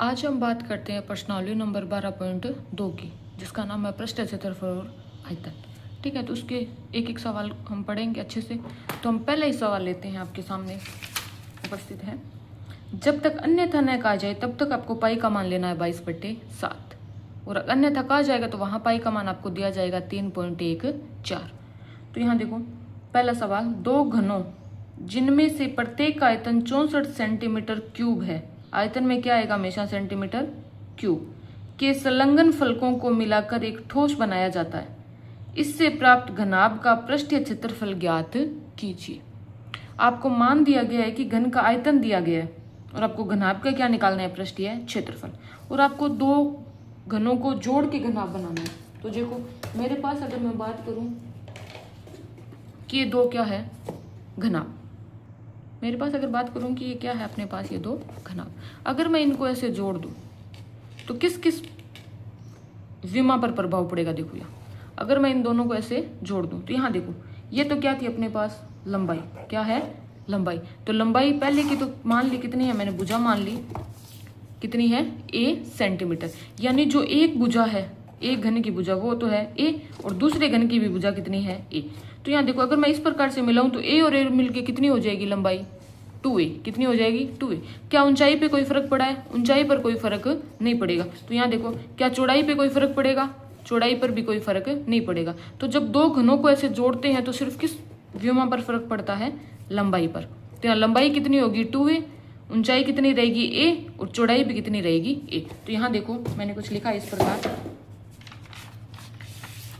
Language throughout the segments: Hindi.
आज हम बात करते हैं प्रश्नावली नंबर 12.2 की, जिसका नाम है पृष्ठ क्षेत्रफल और आयतन। ठीक है, तो उसके एक एक सवाल हम पढ़ेंगे अच्छे से। तो हम पहले ही सवाल लेते हैं, आपके सामने उपस्थित है। जब तक अन्यथा न कहा जाए तब तक आपको पाई का मान लेना है 22/7, और अन्यथा कहा जाएगा तो वहाँ पाई का मान आपको दिया जाएगा 3.14। तो यहाँ देखो, पहला सवाल, दो घनों जिनमें से प्रत्येक का आयतन 64 सेंटीमीटर क्यूब है, आयतन में क्या आएगा हमेशा सेंटीमीटर क्यूब, के संलग्न फलकों को मिलाकर एक ठोस बनाया जाता है। इससे प्राप्त घनाभ का पृष्ठीय क्षेत्रफल ज्ञात कीजिए। आपको मान दिया गया है कि घन का आयतन दिया गया है और आपको घनाभ का क्या निकालना है, पृष्ठीय क्षेत्रफल, और आपको दो घनों को जोड़ के घनाभ बनाना है। तो देखो, मेरे पास अगर मैं बात करूं कि ये दो क्या है, घनाभ, मेरे पास अगर बात करूं कि ये क्या है अपने पास, ये दो घनाभ, अगर मैं इनको ऐसे जोड़ दूं तो किस किस विमा पर प्रभाव पड़ेगा। देखो यहाँ, अगर मैं इन दोनों को ऐसे जोड़ दूं तो यहाँ देखो, ये तो क्या थी अपने पास, लंबाई, क्या है, लंबाई। तो लंबाई पहले की तो मान ली कितनी है, मैंने भुजा मान ली कितनी है, a सेंटीमीटर, यानी जो एक भुजा है, एक घन की भुजा वो तो है a, और दूसरे घन की भी भुजा कितनी है, a। तो यहाँ देखो, अगर मैं इस प्रकार से मिलाऊं तो a और a मिलके कितनी हो जाएगी लंबाई, 2a, कितनी हो जाएगी, 2a। क्या ऊंचाई पे कोई फर्क पड़ा है, ऊंचाई पर कोई फर्क नहीं पड़ेगा। तो यहाँ देखो, क्या चौड़ाई पे कोई फर्क पड़ेगा, चौड़ाई पर भी कोई फर्क नहीं पड़ेगा। तो जब दो घनों को ऐसे जोड़ते हैं तो सिर्फ किस व्योमा पर फर्क पड़ता है, लंबाई पर। तो यहाँ लंबाई कितनी होगी, 2a, ऊंचाई कितनी रहेगी a, और चौड़ाई भी कितनी रहेगी a। तो यहाँ देखो, मैंने कुछ लिखा इस प्रकार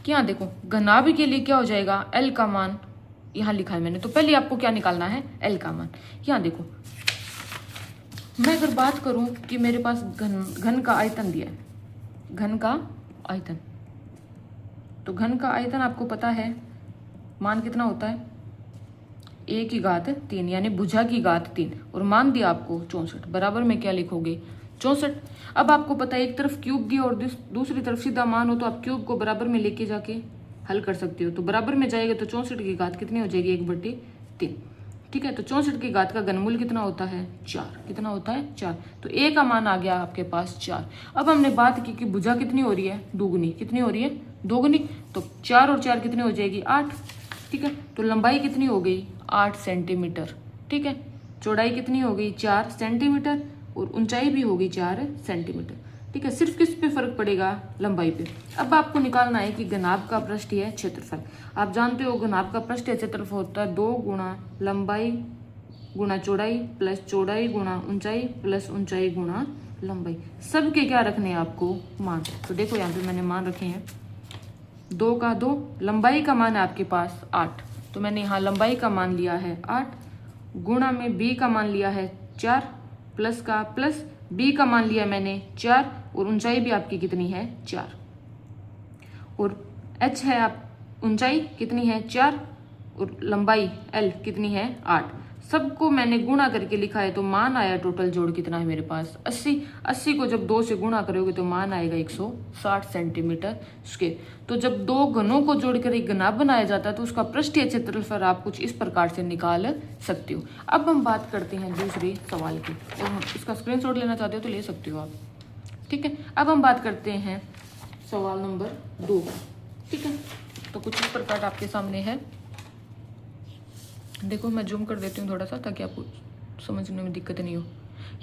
कि यहाँ देखो, घनाभ के लिए क्या हो जाएगा, l का मान यहाँ लिखा है मैंने। तो पहले आपको क्या निकालना है, l का मान। यहाँ देखो, मैं अगर बात करूं कि मेरे पास घन का आयतन दिया है, घन का आयतन, तो घन का आयतन आपको पता है मान कितना होता है, a की घात 3, यानी भुजा की घात 3, और मान दिया आपको 64, बराबर में क्या लिखोगे, 64। अब आपको पता है एक तरफ क्यूब दिया और दूसरी तरफ सीधा मान हो, तो आप क्यूब को बराबर में लेके जाके हल कर सकते हो। तो बराबर में जाएगा तो 64 की घात कितनी हो जाएगी, 1/3। ठीक है, तो 64 की घात का घनमूल कितना होता है, 4। कितना होता है, 4। तो a का मान आ गया आपके पास 4। अब हमने बात की कि भुजा कितनी हो रही है, दोगुनी, कितनी हो रही है, दोगुनी। तो 4 और 4 कितनी हो जाएगी, 8। ठीक है, तो लंबाई कितनी हो गई, 8 सेंटीमीटर। ठीक है, चौड़ाई कितनी हो गई, 4 सेंटीमीटर, और ऊंचाई भी होगी 4 सेंटीमीटर। ठीक है, सिर्फ किस पे फर्क पड़ेगा, लंबाई पे। अब आपको निकालना है कि घनाभ का पृष्ठीय क्षेत्रफल। आप जानते हो घनाभ का पृष्ठीय क्षेत्रफल होता है 2 गुणा लंबाई गुणा चौड़ाई प्लस चौड़ाई गुणा ऊंचाई प्लस ऊंचाई गुणा लंबाई। सबके क्या रखने हैं आपको, मान। तो देखो यहाँ पे मैंने मान रखे हैं, 2 का 2, लंबाई का मान है आपके पास 8, तो मैंने यहाँ लंबाई का मान लिया है 8, गुणा में b का मान लिया है 4, प्लस का प्लस b का मान लिया मैंने 4, और ऊंचाई भी आपकी कितनी है, 4, और h है आप ऊंचाई कितनी है, 4, और लंबाई l कितनी है, 8। सबको मैंने गुणा करके लिखा है, तो मान आया टोटल जोड़ कितना है मेरे पास, 80। 80 को जब 2 से गुणा करोगे तो मान आएगा 160 सेंटीमीटर स्क्वायर। तो जब दो घनों को जोड़कर एक घनाभ बनाया जाता है तो उसका पृष्ठीय क्षेत्रफल आप कुछ इस प्रकार से निकाल सकते हो। अब हम बात करते हैं दूसरे सवाल की, और इसका स्क्रीनशॉट लेना चाहते हो तो ले सकते हो आप। ठीक है, अब हम बात करते हैं सवाल नंबर 2। ठीक है, तो कुछ इस प्रकार आपके सामने है। देखो, मैं जूम कर देती हूँ थोड़ा सा ताकि आपको समझने में दिक्कत नहीं हो।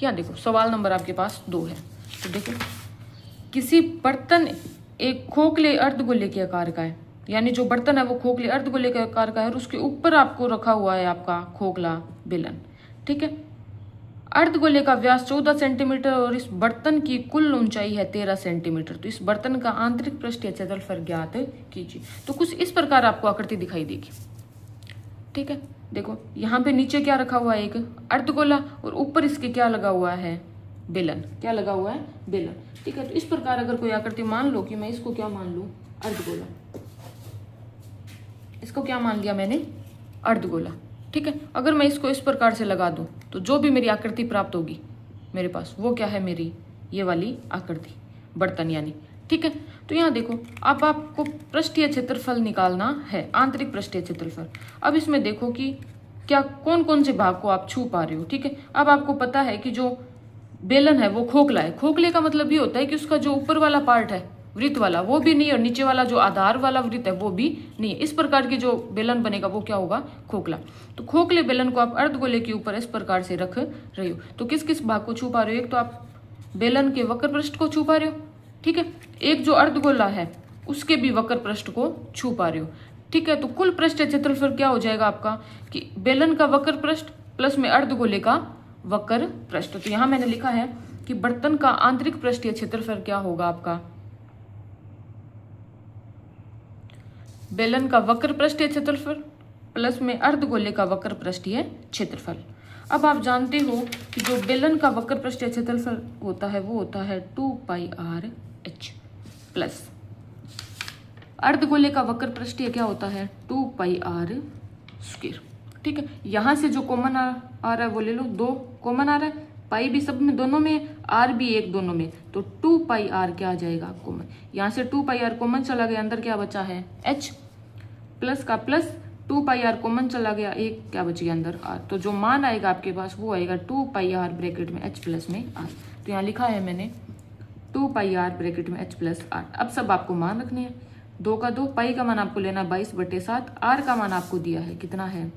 यहाँ देखो, सवाल नंबर आपके पास 2 है। तो देखो, किसी बर्तन एक खोखले अर्धगोले के आकार का है, यानी जो बर्तन है वो खोखले अर्धगोले के आकार का है, और उसके ऊपर आपको रखा हुआ है आपका खोखला बेलन। ठीक है, अर्धगोले का व्यास 14 सेंटीमीटर और इस बर्तन की कुल ऊंचाई है 13 सेंटीमीटर। तो इस बर्तन का आंतरिक पृष्ठीय क्षेत्रफल ज्ञात कीजिए। तो कुछ इस प्रकार आपको आकृति दिखाई देगी। ठीक है, देखो यहाँ पे नीचे क्या रखा हुआ है, एक अर्धगोला, और ऊपर इसके क्या लगा हुआ है, बेलन। क्या लगा हुआ है, बेलन। ठीक है, तो इस प्रकार अगर कोई आकृति मान लो कि मैं इसको क्या मान लूं, अर्धगोला, इसको क्या मान लिया मैंने, अर्धगोला। ठीक है, अगर मैं इसको इस प्रकार से लगा दूं तो जो भी मेरी आकृति प्राप्त होगी मेरे पास, वो क्या है, मेरी ये वाली आकृति, बर्तन यानी। ठीक है, तो यहाँ देखो, अब आपको पृष्ठीय क्षेत्रफल निकालना है, आंतरिक पृष्ठीय क्षेत्रफल। अब इसमें देखो कि क्या कौन कौन से भाग को आप छू पा रहे हो। ठीक है, अब आपको पता है कि जो बेलन है वो खोखला है। खोखले का मतलब ये होता है कि उसका जो ऊपर वाला पार्ट है वृत्त वाला वो भी नहीं, और नीचे वाला जो आधार वाला वृत्त है वो भी नहीं। इस प्रकार की जो बेलन बनेगा वो क्या होगा, खोखला। तो खोखले बेलन को आप अर्धगोले के ऊपर इस प्रकार से रख रहे हो, तो किस किस भाग को छू पा रहे हो? एक तो आप बेलन के वक्र पृष्ठ को छू पा रहे हो, ठीक है। एक जो अर्धगोला है उसके भी वक्र पृष्ठ को छू पा रहे हो, ठीक है। तो कुल पृष्ठीय क्षेत्रफल क्या हो जाएगा आपका कि बेलन का वक्र पृष्ठ प्लस में अर्धगोले का वक्र पृष्ठ। तो यहां मैंने लिखा है कि बर्तन का आंतरिक पृष्ठीय क्षेत्रफल क्या होगा आपका, बेलन का वक्र पृष्ठीय क्षेत्रफल प्लस में अर्धगोले का वक्र पृष्ठीय क्षेत्रफल। अब आप जानते हो कि जो बेलन का वक्र पृष्ठीय क्षेत्रफल होता है वो होता है 2πr/h प्लस अर्धगोले का वक्र पृष्ठीय क्या होता है 2πr²। ठीक है, यहां से जो कॉमन आ रहा है वो ले लो, 2 कॉमन आ रहा है, पाई भी सब में दोनों में, आर भी एक दोनों में, तो 2πr क्या आ जाएगा कॉमन। यहाँ से 2πr कॉमन चला गया, अंदर क्या बचा है h प्लस का प्लस 2πr कॉमन चला गया, एक क्या बच गया अंदर r। तो जो मान आएगा आपके पास वो आएगा 2πr ब्रैकेट में h प्लस में r। तो यहाँ लिखा है मैंने 2πr ब्रैकेट में h प्लस r। अब सब आपको मान रखने हैं, 2 का 2, पाई का मान आपको लेना 22/7, r का मान आपको दिया है कितना है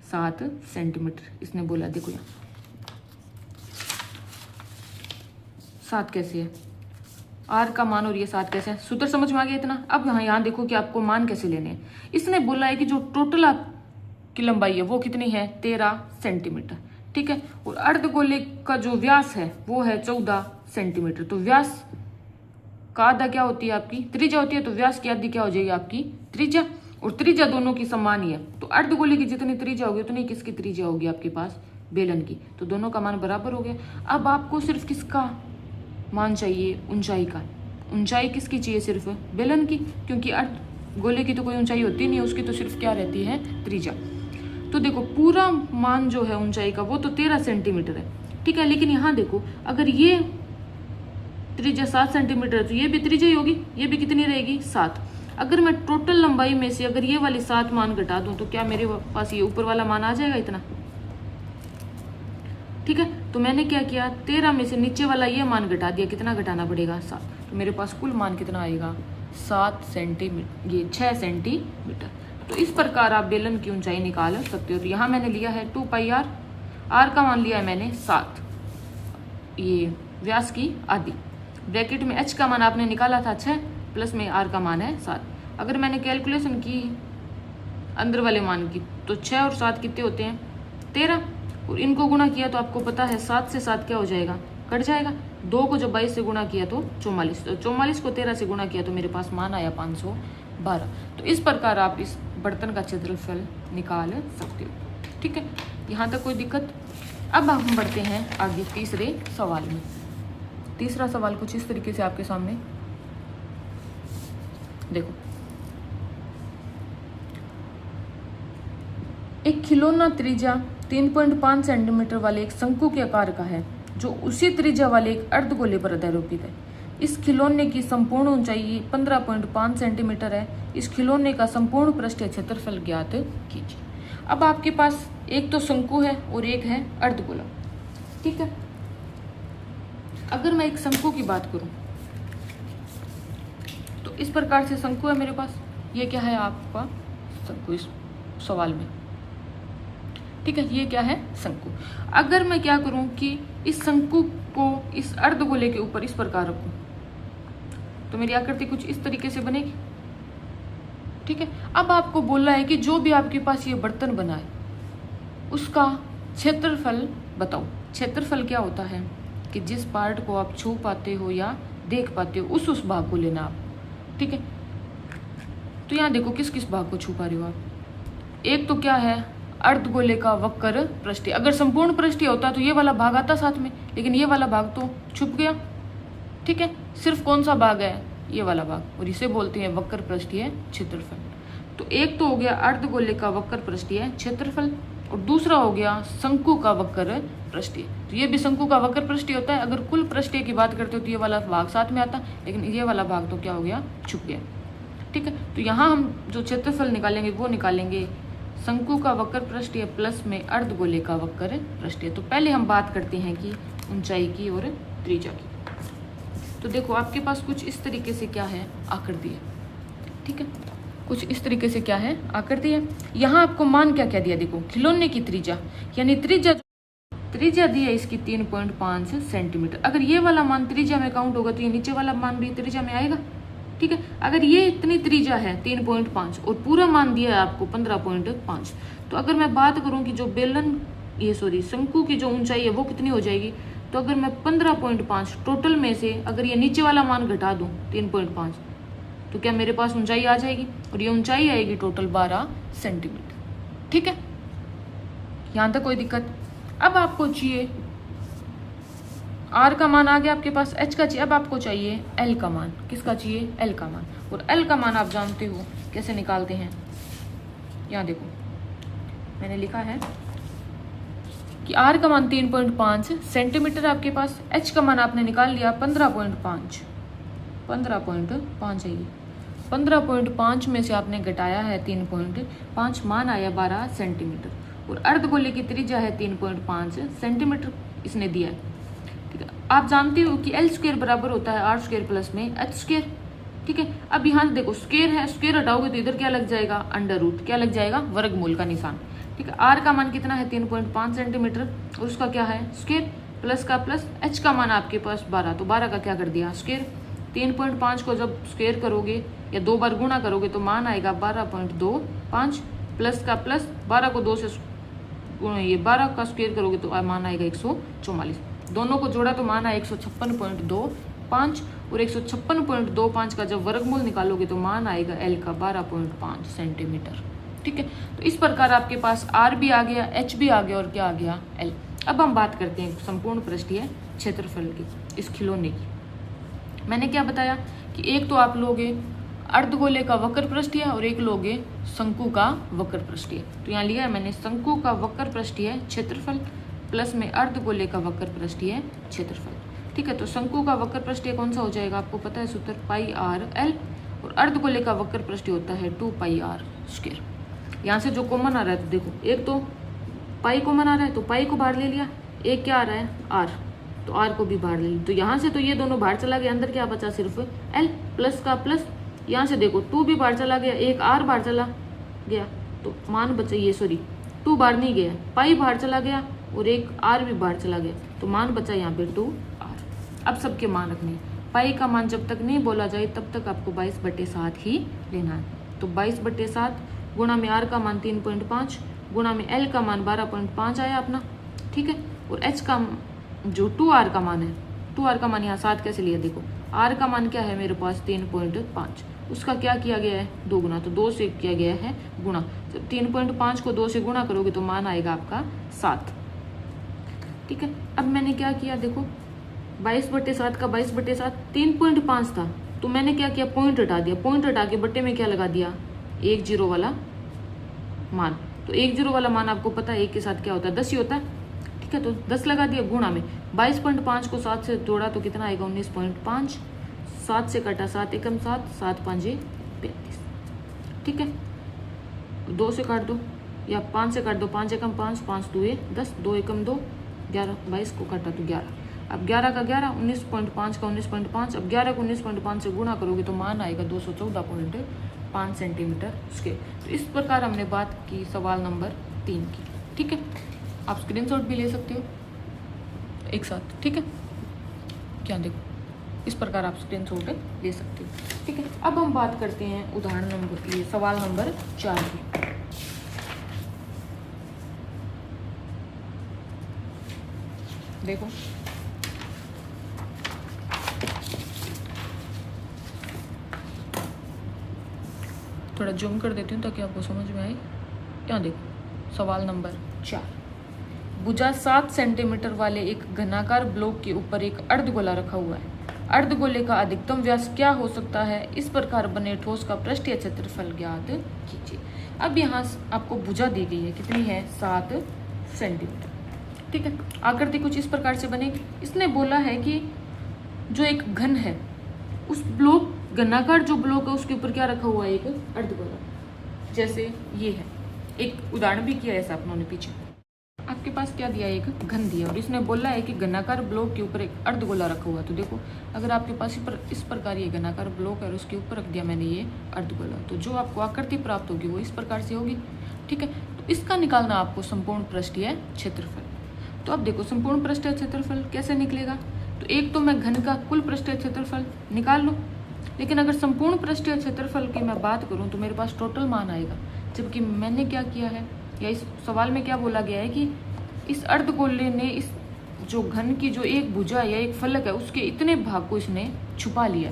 7 सेंटीमीटर। इसने बोला देखो यहाँ 7 कैसे है, r का मान और ये 7 कैसे है, सूत्र समझ में आ गया इतना। अब यहाँ देखो कि आपको मान कैसे लेने हैं। इसने बोला है कि जो टोटल की लंबाई है वो कितनी है 13 सेंटीमीटर, ठीक है। और अर्धगोले का जो व्यास है वो है 14 सेंटीमीटर। तो व्यास का आधा क्या होती है आपकी त्रिज्या होती है, तो व्यास की आधी क्या हो जाएगी आपकी त्रिज्या, और त्रिज्या दोनों की समान ही है। तो अर्धगोले की जितनी त्रिज्या होगी उतनी किसकी त्रिज्या होगी आपके पास बेलन की, तो दोनों का मान बराबर हो गया। अब आपको सिर्फ किसका मान चाहिए, ऊंचाई का। ऊंचाई किसकी चाहिए, सिर्फ बेलन की, क्योंकि अर्धगोले की तो कोई ऊंचाई होती नहीं है, उसकी तो सिर्फ क्या रहती है त्रिज्या। तो देखो पूरा मान जो है ऊंचाई का वो तो 13 सेंटीमीटर है, ठीक है। लेकिन यहाँ देखो अगर ये त्रिज्या 7 सेंटीमीटर है तो ये भी त्रिज्या ही होगी, ये भी कितनी रहेगी 7। अगर मैं टोटल लंबाई में से अगर ये वाली 7 मान घटा दूं तो क्या मेरे पास ये ऊपर वाला मान आ जाएगा इतना, ठीक है। तो मैंने क्या किया 13 में से नीचे वाला ये मान घटा दिया, कितना घटाना पड़ेगा 7। तो मेरे पास कुल मान कितना आएगा 7 सेंटीमीटर, ये 6 सेंटीमीटर। तो इस प्रकार आप बेलन की ऊंचाई निकाल सकते हो। तो यहाँ मैंने लिया है 2πr, r का मान लिया है मैंने 7, ये व्यास की आधी, ब्रैकेट में h का मान आपने निकाला था 6 प्लस में r का मान है 7। अगर मैंने कैलकुलेशन की अंदर वाले मान की तो 6 और 7 कितने होते हैं 13, और इनको गुणा किया तो आपको पता है 7 से 7 क्या हो जाएगा कट जाएगा, 2 को जब 22 से गुणा किया तो 44, तो 44 को 13 से गुणा किया तो मेरे पास मान आया 512। तो इस प्रकार आप इस बर्तन का क्षेत्रफल निकाल सकते हो, ठीक है। यहाँ तक कोई दिक्कत। अब हम बढ़ते हैं आगे तीसरे सवाल में। तीसरा सवाल कुछ इस तरीके से आपके सामने देखो, एक खिलौना त्रिज्या 3.5 सेंटीमीटर वाले एक शंकु के आकार का है जो उसी त्रिज्या वाले एक अर्धगोले पर आरोपित है। इस खिलौने की संपूर्ण ऊंचाई 15.5 सेंटीमीटर है। इस खिलौने का संपूर्ण पृष्ठीय क्षेत्रफल ज्ञात कीजिए। अब आपके पास एक तो शंकु है और एक है अर्धगोला, ठीक है। अगर मैं एक शंकु की बात करूं तो इस प्रकार से शंकु है मेरे पास, ये क्या है आपका शंकु इस सवाल में, ठीक है। ये क्या है शंकु। अगर मैं क्या करूं कि इस शंकु को इस अर्धगोले के ऊपर इस प्रकार रखूं तो मेरी आकृति कुछ इस तरीके से बनेगी, ठीक है। अब आपको बोला है कि जो भी आपके पास ये बर्तन बना है उसका क्षेत्रफल बताओ। क्षेत्रफल क्या होता है कि जिस पार्ट को आप छू पाते हो या देख पाते हो उस भाग को लेना आप, ठीक है। तो यहाँ देखो किस किस भाग को छू पा रहे हो आप। एक तो क्या है अर्धगोले का वक्र पृष्ठीय। अगर संपूर्ण पृष्ठीय होता तो ये वाला भाग आता साथ में, लेकिन ये वाला भाग तो छुप गया, ठीक है। सिर्फ कौन सा भाग है ये वाला भाग, और इसे बोलते हैं वक्र पृष्ठीय क्षेत्रफल। तो एक तो हो गया अर्धगोले का वक्र पृष्ठीय क्षेत्रफल, और दूसरा हो गया शंकु का वक्र पृष्ठीय। तो ये भी शंकु का वक्र पृष्ठीय होता है। अगर कुल पृष्ठीय की बात करते हो तो ये वाला भाग साथ में आता, लेकिन ये वाला भाग तो क्या हो गया छुप गया, ठीक है। तो यहाँ हम जो क्षेत्रफल निकालेंगे वो निकालेंगे शंकु का वक्र पृष्ठीय प्लस में अर्धगोले का वक्र पृष्ठीय। तो पहले हम बात करते हैं कि ऊंचाई की और त्रिज्या की। तो देखो आपके पास कुछ इस तरीके से क्या है, आकृति है, ठीक है, कुछ इस तरीके से क्या है, आकृति है। यहाँ आपको मान क्या क्या दिया, देखो खिलौने की त्रिज्या, यानी त्रिज्या दी है इसकी 3.5 सेंटीमीटर। अगर ये वाला मान त्रिज्या में काउंट होगा तो ये नीचे वाला मान भी त्रिज्या में आएगा, ठीक है। अगर ये इतनी त्रिज्या है 3.5 और पूरा मान दिया है आपको 15.5, तो अगर मैं बात करूं कि जो शंकु की जो ऊंचाई है वो कितनी हो जाएगी, तो अगर मैं 15.5 टोटल में से अगर ये नीचे वाला मान घटा दूं 3.5, तो क्या मेरे पास ऊंचाई आ जाएगी, और ये ऊंचाई आएगी टोटल 12 सेंटीमीटर, ठीक है। यहां तक कोई दिक्कत। अब आपको चाहिए R का मान आ गया आपके पास, H का चाहिए, अब आपको चाहिए L का मान। किसका चाहिए, L का मान। और L का मान आप जानते हो कैसे निकालते हैं, यहाँ देखो मैंने लिखा है कि R का मान 3.5 सेंटीमीटर आपके पास, H का मान आपने निकाल लिया 15.5 है ये। 15.5 में से आपने घटाया है 3.5, मान आया 12 सेंटीमीटर। और अर्धगोले की त्रिज्या है 3.5 सेंटीमीटर इसने दिया है, ठीक है। आप जानते हो कि L² बराबर होता है R² प्लस में H², ठीक है। अब यहाँ देखो स्क्वायर है, स्क्वायर हटाओगे तो इधर क्या लग जाएगा, अंडर रूट, क्या लग जाएगा, वर्गमूल का निशान, ठीक है। R का मान कितना है 3.5 सेंटीमीटर और उसका क्या है स्क्वायर, प्लस का प्लस, H का मान आपके पास 12, तो 12 का क्या कर दिया स्क्वायर। 3.5 को जब स्क्वायर करोगे या 2 बार गुणा करोगे तो मान आएगा 12.25, प्लस का प्लस 12 को 2 से ये 12 का स्क्वायर करोगे तो मान आएगा 144, दोनों को जोड़ा तो मान आएगा 156.25, और 156.25 का जब वर्गमूल निकालोगे तो मान आएगा L का 12.5 सेंटीमीटर, ठीक है। तो इस प्रकार आपके पास R भी आ गया, H भी आ गया और क्या आ गया L। अब हम बात करते हैं संपूर्ण पृष्ठीय क्षेत्रफल की, इस खिलौने की। मैंने क्या बताया कि एक तो आप लोगे अर्धगोले का वक्र पृष्ठीय और एक लोगे शंकु का वक्र पृष्ठीय। तो यहाँ लिया है मैंने शंकु का वक्र पृष्ठीय क्षेत्रफल प्लस में अर्धगोले का वक्र पृष्ठीय क्षेत्रफल, ठीक है। तो शंकु का वक्र पृष्ठीय कौन सा हो जाएगा, आपको पता है सूत्र πr_l, और अर्धगोले का वक्र पृष्ठीय होता है 2πr²। यहाँ से जो कॉमन आ रहा है तो देखो, एक तो पाई कॉमन आ रहा है तो पाई को बाहर ले लिया, एक क्या आ रहा है r, तो r को भी बाहर ले लिया। तो यहाँ से तो ये दोनों बाहर चला गया, अंदर क्या बचा सिर्फ l, प्लस का प्लस, यहाँ से देखो 2 भी बाहर चला गया, एक r बाहर चला गया, तो मान बचा ये 2 बाहर नहीं गया, पाई बाहर चला गया और एक r भी बाहर चला गया, तो मान बचा यहाँ पे 2r। अब सबके मान रखने, पाई का मान जब तक नहीं बोला जाए तब तक आपको 22/7 ही लेना है। तो 22/7 गुणा में r का मान 3.5 गुणा में l का मान 12.5 आया अपना, ठीक है। और h का जो 2r का मान है, 2r का मान यहाँ 7 कैसे लिया, देखो r का मान क्या है मेरे पास 3.5, उसका क्या किया गया है 2 गुना, तो 2 से किया गया है गुणा। जब 3.5 को 2 से गुणा करोगे तो मान आएगा आपका 7, ठीक है। अब मैंने क्या किया, देखो 22/7 का 22/7 3.5 था, तो मैंने क्या किया, पॉइंट हटा दिया, पॉइंट हटा के बट्टे में क्या लगा दिया, 10 वाला मान। तो 10 वाला मान आपको पता है 1 के साथ क्या होता है 10 ही होता है, ठीक है। तो 10 लगा दिया गुणा में 22.5 को 7 से जोड़ा तो कितना आएगा 19.5, 7 से कटा 7 एकम 7, 7 5 35, ठीक है। 2 से काट दो या 5 से काट दो, 5 एकम 5, 5 2 10, 2 एकम 2 11, 22 को काटा तो 11। अब 11 का 11, 19.5 का 19.5, अब 11 को 19.5 से गुणा करोगे तो मान आएगा 214.5 सेंटीमीटर स्क्वायर। तो इस प्रकार हमने बात की सवाल नंबर 3 की, ठीक है। आप स्क्रीनशॉट भी ले सकते हो एक साथ, ठीक है। क्या देखो इस प्रकार आप स्क्रीनशॉट ले सकते हो, ठीक है। अब हम बात करते हैं उदाहरण नंबर, ये सवाल नंबर 4 की। देखो थोड़ा जूम कर देती हूँ ताकि आपको समझ में आए। यहाँ देखो सवाल नंबर 4, भुजा 7 सेंटीमीटर वाले एक घनाकार ब्लॉक के ऊपर एक अर्धगोला रखा हुआ है। अर्धगोले का अधिकतम व्यास क्या हो सकता है, इस प्रकार बने ठोस का पृष्ठीय क्षेत्रफल ज्ञात कीजिए। अब यहाँ आपको भुजा दी गई है, कितनी है 7 सेंटीमीटर, ठीक है। आकृति कुछ इस प्रकार से बनेगी। इसने बोला है कि जो एक घन है उस ब्लॉक, घनाकार जो ब्लॉक है उसके ऊपर क्या रखा हुआ है, एक अर्धगोला, जैसे ये है। एक उदाहरण भी किया ऐसा अपनों ने पीछे। आपके पास क्या दिया है, एक घन दिया, और इसने बोला है कि घनाकार ब्लॉक के ऊपर एक अर्धगोला रखा हुआ है। तो देखो अगर आपके पास इस प्रकार ये घनाकार ब्लॉक है और उसके ऊपर रख दिया मैंने ये अर्धगोला, तो जो आपको आकृति प्राप्त होगी वो इस प्रकार से होगी। ठीक है, तो इसका निकालना आपको संपूर्ण पृष्ठीय क्षेत्रफल। तो अब देखो संपूर्ण पृष्ठीय क्षेत्रफल कैसे निकलेगा, तो एक तो मैं घन का कुल पृष्ठीय क्षेत्रफल निकाल लूँ, लेकिन अगर संपूर्ण पृष्ठीय क्षेत्रफल की मैं बात करूँ तो मेरे पास टोटल मान आएगा। जबकि मैंने क्या किया है, या इस सवाल में क्या बोला गया है कि इस अर्धगोले ने इस जो घन की जो एक भुजा या एक फलक है उसके इतने भाग को इसने छुपा लिया।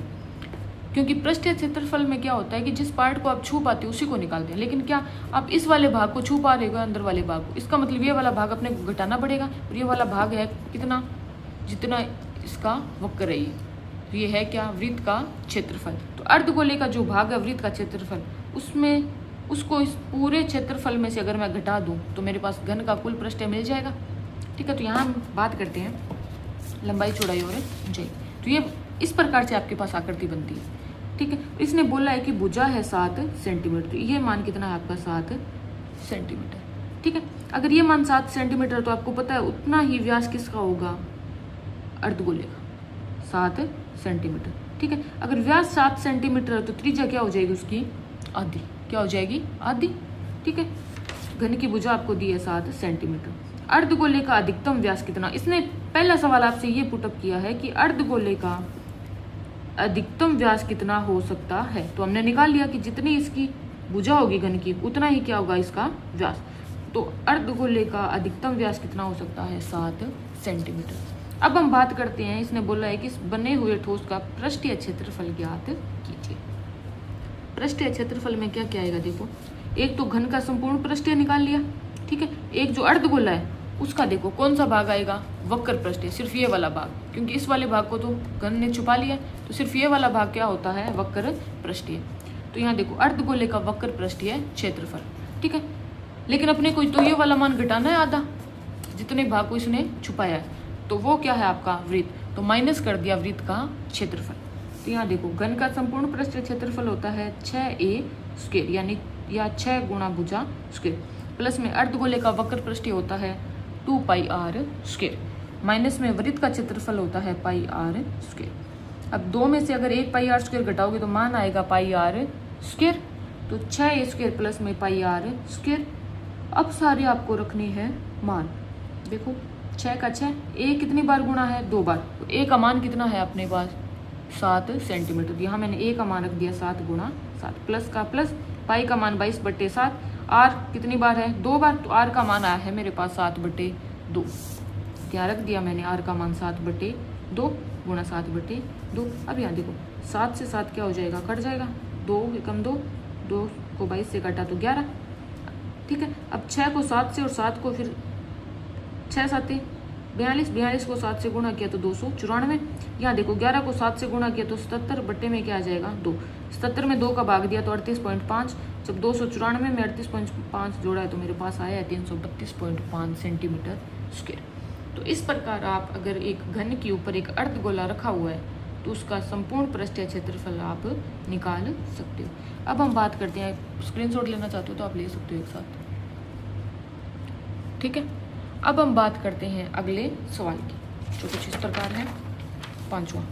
क्योंकि पृष्ठीय क्षेत्रफल में क्या होता है कि जिस पार्ट को आप छू पाते हो उसी को निकालते हैं, लेकिन क्या आप इस वाले भाग को छू पा रहे हो अंदर वाले भाग को, इसका मतलब ये वाला भाग अपने को घटाना पड़ेगा, और ये वाला भाग है कितना, जितना इसका वक्र है ये है क्या, वृत्त का क्षेत्रफल। तो अर्धगोले का जो भाग है वृत्त का क्षेत्रफल, उसमें उसको इस पूरे क्षेत्रफल में से अगर मैं घटा दूं तो मेरे पास घन का कुल पृष्ठ मिल जाएगा। ठीक है, तो यहाँ हम बात करते हैं लंबाई चौड़ाई और ऊंचाई। तो ये इस प्रकार से आपके पास आकृति बनती है। ठीक है, इसने बोला है कि भुजा है 7 सेंटीमीटर, तो ये मान कितना है आपका 7 सेंटीमीटर। ठीक है, अगर ये मान 7 सेंटीमीटर तो आपको पता है उतना ही व्यास किसका होगा, अर्धगोले का 7 सेंटीमीटर। ठीक है, अगर व्यास 7 सेंटीमीटर है तो त्रिज्या क्या हो जाएगी उसकी, आधी, क्या हो जाएगी, आधी। ठीक है, घन की भुजा आपको दी है 7 सेंटीमीटर। अर्धगोले का अधिकतम व्यास कितना, इसने पहला सवाल आपसे ये पुटअप किया है कि अर्धगोले का अधिकतम व्यास कितना हो सकता है। तो हमने निकाल लिया कि जितनी इसकी भुजा होगी घन की उतना ही क्या होगा इसका व्यास। तो अर्धगोले का अधिकतम व्यास कितना हो सकता है, 7 सेंटीमीटर। अब हम बात करते हैं, इसने बोला है कि इस बने हुए ठोस का पृष्ठीय क्षेत्रफल ज्ञात कीजिए। पृष्ठीय क्षेत्रफल में क्या क्या आएगा, देखो एक तो घन का संपूर्ण पृष्ठीय निकाल लिया। ठीक है, एक जो अर्धगोला है उसका देखो कौन सा भाग आएगा, वक्र पृष्ठीय, सिर्फ ये वाला भाग, क्योंकि इस वाले भाग को तो घन ने छुपा लिया, तो सिर्फ ये वाला भाग क्या होता है, वक्र पृष्ठीय। तो यहाँ देखो अर्धगोले का वक्र पृष्ठीय क्षेत्रफल। ठीक है, लेकिन अपने को तो ये वाला मान घटाना है आधा, जितने भाग को इसने छुपाया है, तो वो क्या है आपका वृत्त, तो माइनस कर दिया वृत्त का क्षेत्रफल। तो यहाँ देखो घन का संपूर्ण पृष्ठीय क्षेत्रफल होता है 6a स्क्वायर, यानी या 6 गुणा भुजा स्क्वायर, प्लस में अर्धगोले का वक्र पृष्ठीय होता है 2πr स्क्वायर, माइनस में वृत्त का क्षेत्रफल होता है πr स्क्वायर। अब दो में से अगर एक πr स्क्वायर घटाओगे तो मान आएगा πr स्क्वायर, तो 6a स्क्वायर प्लस में πr स्क्वायर। अब सारे आपको रखनी है मान, देखो 6 का 6, a कितनी बार गुणा है, 2 बार, तो a का मान कितना है अपने पास 7 सेंटीमीटर। यहाँ मैंने a का मान रख दिया 7 गुणा 7, प्लस का प्लस, पाई का मान 22/7, r कितनी बार है, 2 बार, तो r का मान आया है मेरे पास 7/2। यहाँ रख दिया मैंने r का मान 7/2 गुणा 7/2। अब यहाँ देखो 7 से 7 क्या हो जाएगा, कट जाएगा, 2 एकम 2, 2 को 22 से काटा तो 11। ठीक है, अब 6 को 7 से और 7 को फिर 6 7 42, 42 को 7 से गुणा किया तो 294। यहाँ देखो 11 को 7 से गुणा किया तो 77 बट्टे में क्या आ जाएगा, 2। 77 में 2 का भाग दिया तो 38.5, जब 294 में 38.5 जोड़ा है तो मेरे पास आया है 332.5 सेंटीमीटर स्क्वायर। तो इस प्रकार आप अगर एक घन के ऊपर एक अर्धगोला रखा हुआ है तो उसका संपूर्ण पृष्ठीय क्षेत्रफल आप निकाल सकते हो। अब हम बात करते हैं, स्क्रीनशॉट लेना चाहते हो तो आप ले सकते हो एक साथ। ठीक है, अब हम बात करते हैं अगले सवाल की, जो कुछ इस प्रकार है, 5वां।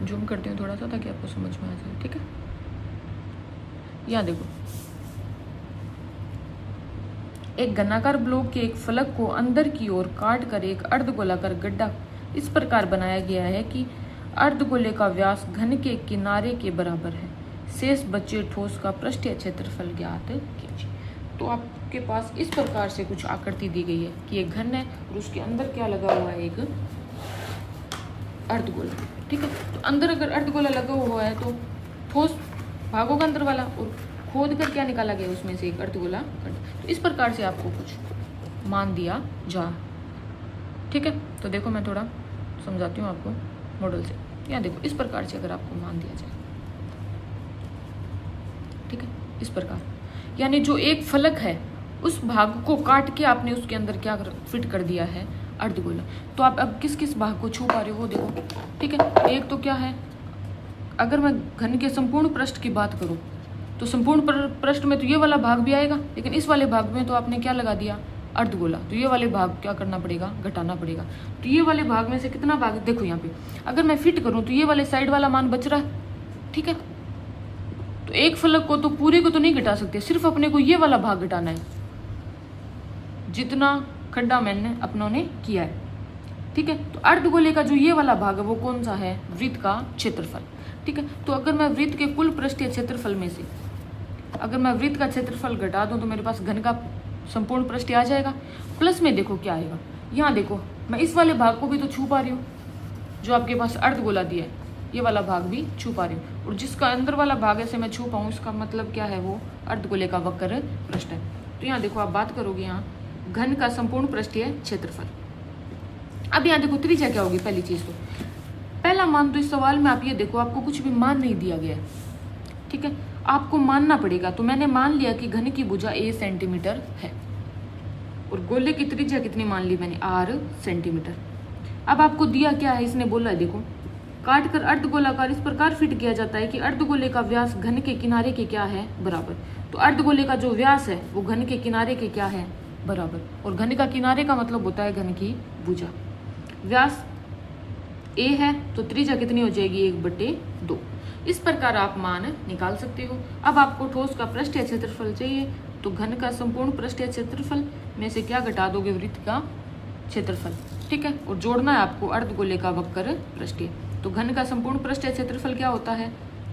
जूम करते हैं थोड़ा सा ताकि आपको समझ में आ जाए। ठीक है, यहाँ देखो एक घनाकार ब्लॉक के एक फलक को अंदर की ओर काट कर एक अर्धगोलाकार गड्ढा इस प्रकार बनाया गया है कि अर्धगोले का व्यास घन के किनारे के बराबर है। शेष बचे ठोस का पृष्ठीय क्षेत्रफल ज्ञात कीजिए। तो आपके पास इस प्रकार से कुछ आकृति दी गई है कि एक घन है और उसके अंदर क्या लगा हुआ है, एक अर्धगोला। ठीक है, तो अंदर अगर अर्धगोला लगा हुआ है तो ठोस भागों का अंदर वाला, और खोद कर क्या निकाला गया उसमें से एक अर्धगोला। तो इस प्रकार से आपको कुछ मान दिया जा। ठीक है, तो देखो मैं थोड़ा समझाती हूँ आपको मॉडल से। यहाँ देखो इस प्रकार से अगर आपको मान दिया जाए, ठीक है, इस प्रकार, यानी जो एक फलक है उस भाग को काट के आपने उसके अंदर क्या फिट कर दिया है, अर्धगोला। तो आप अब किस किस भाग को छू पा रहे हो वो देखो। ठीक है, एक तो क्या है, अगर मैं घन के संपूर्ण पृष्ठ की बात करूं तो तो संपूर्ण पृष्ठ में तो ये वाला भाग भी आएगा, लेकिन इस वाले भाग में तो आपने क्या लगा दिया, अर्धगोला, तो ये वाले भाग क्या करना पड़ेगा, घटाना पड़ेगा। तो ये वाले भाग में से कितना भाग, देखो यहाँ पे अगर मैं फिट करूँ तो ये वाले साइड वाला मान बच रहा है, ठीक है। तो एक फलक को तो पूरे को तो नहीं घटा सकते, सिर्फ अपने को ये वाला भाग घटाना है, जितना खड्डा मैंने अपनों ने किया है, ठीक है। तो अर्धगोले का जो ये वाला भाग है वो कौन सा है, वृत्त का क्षेत्रफल, ठीक है। तो अगर मैं वृत्त के कुल पृष्ठीय क्षेत्रफल में से अगर मैं वृत्त का क्षेत्रफल घटा दूं तो मेरे पास घन का संपूर्ण पृष्ठीय आ जाएगा। प्लस में देखो क्या आएगा, यहाँ देखो मैं इस वाले भाग को भी तो छू पा रही हूँ, जो आपके पास अर्धगोला दिया है, ये वाला भाग भी छू पा रही हूँ, और जिसका अंदर वाला भाग ऐसे मैं छू पाऊँ, इसका मतलब क्या है, वो अर्धगोले का वक्र पृष्ठ है। तो यहाँ देखो आप बात करोगे यहाँ घन का संपूर्ण पृष्ठीय क्षेत्रफल। अब यहाँ देखो त्रिज्या क्या होगी, पहली चीज तो पहला मान, तो इस सवाल में आप ये देखो आपको कुछ भी मान नहीं दिया गया है, ठीक है, आपको मानना पड़ेगा। तो मैंने मान लिया कि घन की भुजा a सेंटीमीटर है और गोले की त्रिज्या कितनी मान ली मैंने, r सेंटीमीटर। अब आपको दिया क्या है, इसने बोला है देखो काट कर अर्धगोलाकार इस प्रकार फिट किया जाता है कि अर्धगोले का व्यास घन के किनारे के क्या है, बराबर। तो अर्धगोले का जो व्यास है वो घन के किनारे के क्या है, बराबर, और घन का किनारे का मतलब होता है घन की भुजा। व्यास a है तो त्रिज्या कितनी हो जाएगी, 1/2। इस प्रकार आप मान निकाल सकते हो। अब आपको ठोस का पृष्ठीय क्षेत्रफल चाहिए, तो घन का संपूर्ण पृष्ठीय क्षेत्रफल में से क्या घटा दोगे, वृत्त का क्षेत्रफल, ठीक है, और जोड़ना है आपको अर्धगोले का वक्र पृष्ठीय। तो घन का संपूर्ण पृष्ठीय क्षेत्रफल क्या होता है,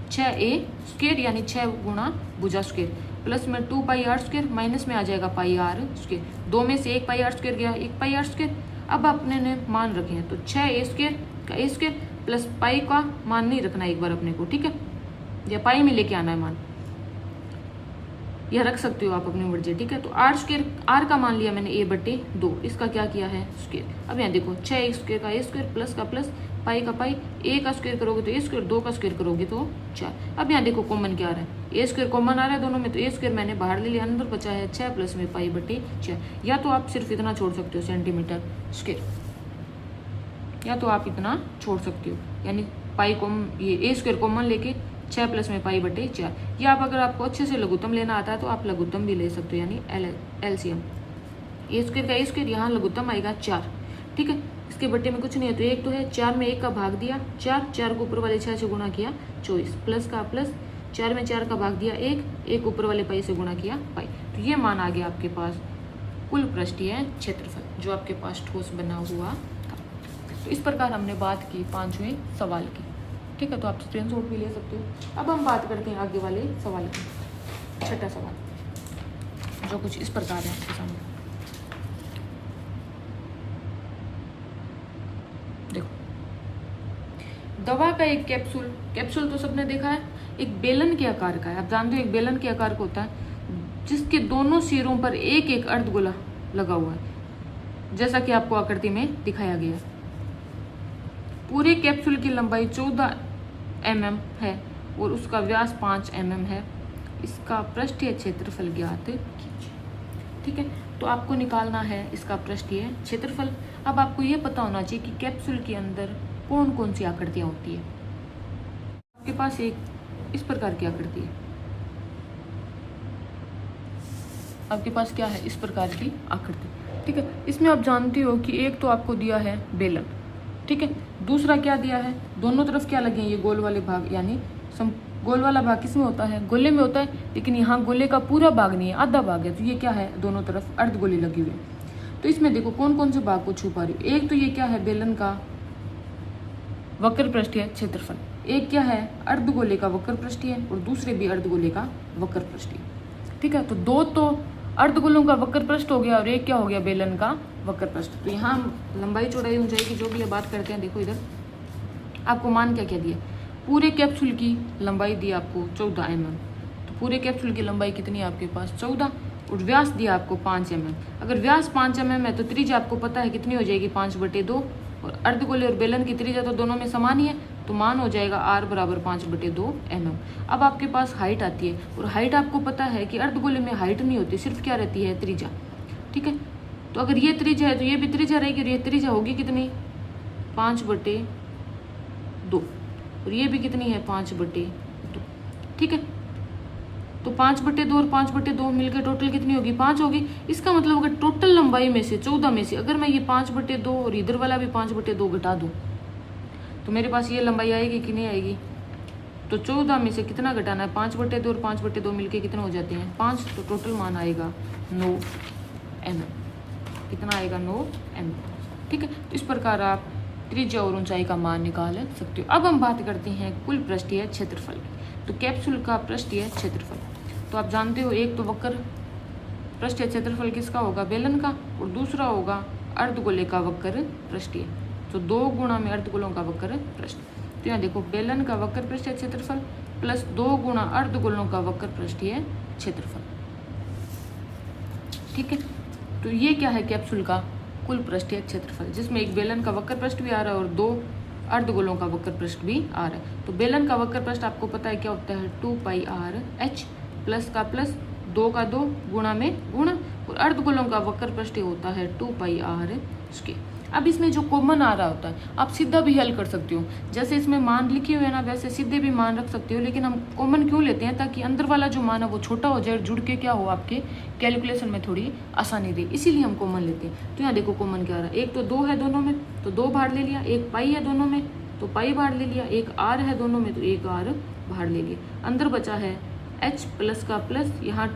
6a² यानी 6 गुणा भुजा स्क्वायर, प्लस में 2πr², माइनस में आ जाएगा πr²। 2 में से 1πr² गया, 1πr²। अब आपने ने मान रखे हैं, तो 6a² का a² प्लस पाई का मान नहीं रखना एक बार अपने को, ठीक है, या पाई में लेके आना है मान, या रख सकते हो आप अपनी मर्जी, ठीक है। तो r² r का मान लिया मैंने a/2, इसका क्या किया है, स्क्वायर। अब यहाँ देखो 6a² का a² प्लस का प्लस पाई का पाई, a का स्क्वायर करोगे तो a², 2 का स्क्वायर करोगे तो 4। अब यहाँ देखो कॉमन क्या आ रहा है, a² कॉमन आ रहा है दोनों में, तो a² मैंने बाहर ले लिया, अंदर बचा है 6 प्लस में π/4। या तो आप सिर्फ इतना छोड़ सकते हो सेंटीमीटर स्क्वायर, या तो आप इतना छोड़ सकते हो, यानी पाई ये a² कॉमन लेके 6 प्लस में π/4। या आप अगर आपको अच्छे से लघुत्तम लेना आता है तो आप लघुत्तम भी ले सकते हो, यानी LCM। a² का a², यहाँ लघुत्तम आएगा 4, ठीक है, इसके बट्टे में कुछ नहीं है, तो 1 तो है, 4 में 1 का भाग दिया 4 को ऊपर वाले 6 से गुणा किया 24, प्लस का प्लस, 4 में 4 का भाग दिया 1 ऊपर वाले पाई से गुणा किया पाई। तो ये मान आ गया आपके पास कुल पृष्ठीय क्षेत्रफल जो आपके पास ठोस बना हुआ था। तो इस प्रकार हमने बात की 5वें सवाल की, ठीक है, तो आप स्क्रीनशॉट भी ले सकते हो। अब हम बात करते हैं आगे वाले सवाल की, छठा सवाल जो कुछ इस प्रकार है आपके सामने। देखो, दवा का एक कैप्सूल तो सबने देखा है, एक बेलन के आकार का है। आप जानते हो एक बेलन के आकार का होता है जिसके दोनों सिरों पर एक एक अर्धगोला लगा हुआ है, जैसा कि आपको आकृति में दिखाया गया है। पूरे कैप्सूल की लंबाई 14 mm है और उसका व्यास 5 mm है। इसका पृष्ठीय क्षेत्रफल ज्ञात कीजिए, ठीक है। तो आपको निकालना है इसका पृष्ठीय क्षेत्रफल। अब आपको ये पता होना चाहिए कि कैप्सूल के अंदर कौन कौन सी आकृतियां होती है। आपके पास एक इस प्रकार की आकृति है, आपके पास क्या है, इस प्रकार की आकृति, ठीक है। इसमें आप जानते हो कि एक तो आपको दिया है बेलन, ठीक है, दूसरा क्या दिया है, दोनों तरफ क्या लगे हैं, ये गोल वाले भाग, यानी गोल वाला भाग किसमें होता है, गोले में होता है, लेकिन यहाँ गोले का पूरा भाग नहीं है, आधा भाग है। तो ये क्या है, दोनों तरफ अर्धगोले लगी हुई है। तो इसमें देखो कौन कौन से भाग को छू पा रही हूँ। एक तो ये क्या है, बेलन का वक्र पृष्ठीय क्षेत्रफल, एक क्या है, अर्धगोले का वक्र पृष्ठीय, और दूसरे भी अर्धगोले का वक्र पृष्ठीय, ठीक है। तो दो तो अर्धगोलों का वक्र पृष्ठ हो गया और एक क्या हो गया, बेलन का वक्र पृष्ठ। तो यहाँ लंबाई चौड़ाई ऊंचाई की जो भी बात करते हैं, देखो इधर आपको मान क्या क्या दिया, पूरे कैप्सूल की लंबाई दी आपको 14 mm। तो पूरे कैप्सूल की लंबाई कितनी है आपके पास, 14, और व्यास दिया आपको 5 mm। अगर व्यास 5 mm है तो त्रिज्या आपको पता है कितनी हो जाएगी, 5/2, और अर्धगोले और बेलन की त्रिज्या तो दोनों में समान ही है, तो मान हो जाएगा r बराबर 5/2 mm। अब आपके पास हाइट आती है, और हाइट आपको पता है कि अर्धगोले में हाइट नहीं होती, सिर्फ क्या रहती है, त्रिज्या, ठीक है। तो अगर ये त्रिज्या है तो ये भी त्रिज्या रहेगी, और ये त्रिज्या होगी कितनी, 5/2, और ये भी कितनी है, 5/2, ठीक है। तो 5/2 और 5/2 मिलकर टोटल कितनी होगी? 5 होगी। इसका मतलब अगर टोटल लंबाई में से 14 में से अगर मैं ये 5/2 और इधर वाला भी 5/2 घटा दूँ तो मेरे पास ये लंबाई आएगी कि नहीं आएगी? तो 14 में से कितना घटाना है? 5/2 और 5/2 मिलके कितना हो जाते हैं? 5। तो टोटल मान आएगा 9 mm। कितना आएगा? 9 mm। ठीक है, तो इस प्रकार आप त्रिज्या और ऊंचाई का मान निकाल सकते हो। अब हम बात करते हैं कुल पृष्ठीय क्षेत्रफल की। तो कैप्सूल का पृष्ठीय क्षेत्रफल तो आप जानते हो, एक तो वक्र पृष्ठीय क्षेत्रफल किसका होगा? बेलन का, और दूसरा होगा अर्धगोले का वक्र पृष्ठीय। तो 2 गुणा में अर्धगोलों का वक्र पृष्ठ। तो यहाँ देखो, बेलन का वक्र पृष्ठीय क्षेत्रफल प्लस 2 गुणा अर्धगोलों का वक्र पृष्ठीय क्षेत्रफल। ठीक है, तो ये क्या है? कैप्सूल का कुल पृष्ठीय क्षेत्रफल, जिसमें एक बेलन का वक्र पृष्ठ भी आ रहा है और 2 अर्धगोलों का वक्र पृष्ठ भी आ रहा है। तो बेलन का वक्र पृष्ठ आपको पता है क्या होता है? 2πr/h, प्लस का प्लस, 2 का 2, गुणा में गुणा, और अर्धगोलों का वक्र पृष्ठ होता है 2πr²। अब इसमें जो कॉमन आ रहा होता है आप सीधा भी हल कर सकते हो, जैसे इसमें मान लिखे हुए हैं ना वैसे सीधे भी मान रख सकते हो, लेकिन हम कॉमन क्यों लेते हैं? ताकि अंदर वाला जो मान है वो छोटा हो जाए, जुड़ के क्या हो, आपके कैलकुलेशन में थोड़ी आसानी रहे, इसीलिए हम कॉमन लेते हैं। तो यहाँ देखो कॉमन क्या आ रहा है? एक तो 2 है दोनों में तो 2 बाहर ले लिया, एक पाई है दोनों में तो पाई बाहर ले लिया, एक आर है दोनों में तो एक आर बाहर ले लिया। अंदर बचा है h प्लस का प्लस, यहाँ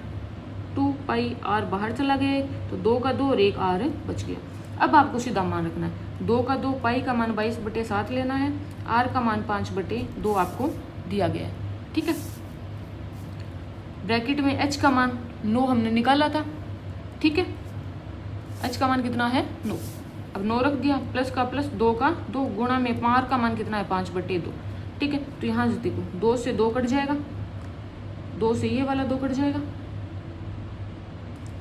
2πr बाहर चला गया तो 2 का 2 और एक r बच गया। अब आपको सीधा मान रखना है, 2 का 2, पाई का मान 22/7 लेना है, r का मान 5/2 आपको दिया गया है। ठीक है, ब्रैकेट में h का मान 9 हमने निकाला था। ठीक है, h का मान कितना है? 9। अब 9 रख दिया, प्लस का प्लस, 2 का 2, गुणा में r का मान कितना है? 5/2। ठीक है, तो यहाँ से देखो 2 से 2 कट जाएगा, 2 से ये वाला 2 कट जाएगा।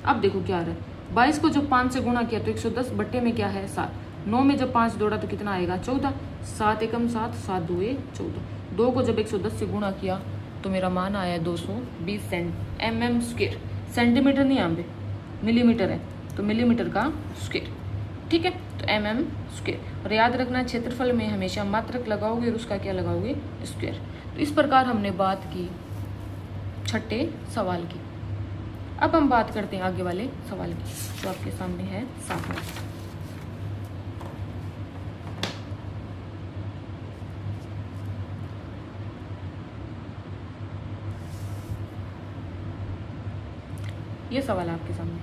अब देखो क्या आ रहा है? 22 को जब 5 से गुणा किया तो 110 बट्टे में क्या है? 7। 9 में जब 5 जोड़ा तो कितना आएगा? 14। 7 एकम 7, 7 2 14। 2 को जब 110 से गुणा किया तो मेरा मान आया 220 mm²। सेंटीमीटर नहीं, यहाँ पे मिलीमीटर है तो मिलीमीटर का स्क्वायर। ठीक है, तो mm²। और याद रखना क्षेत्रफल में हमेशा मात्रक लगाओगे और उसका क्या लगाओगे? स्क्वायर। तो इस प्रकार हमने बात की छठे सवाल की। अब हम बात करते हैं आगे वाले सवाल की, जो आपके सामने है 7वां। ये सवाल है आपके सामने।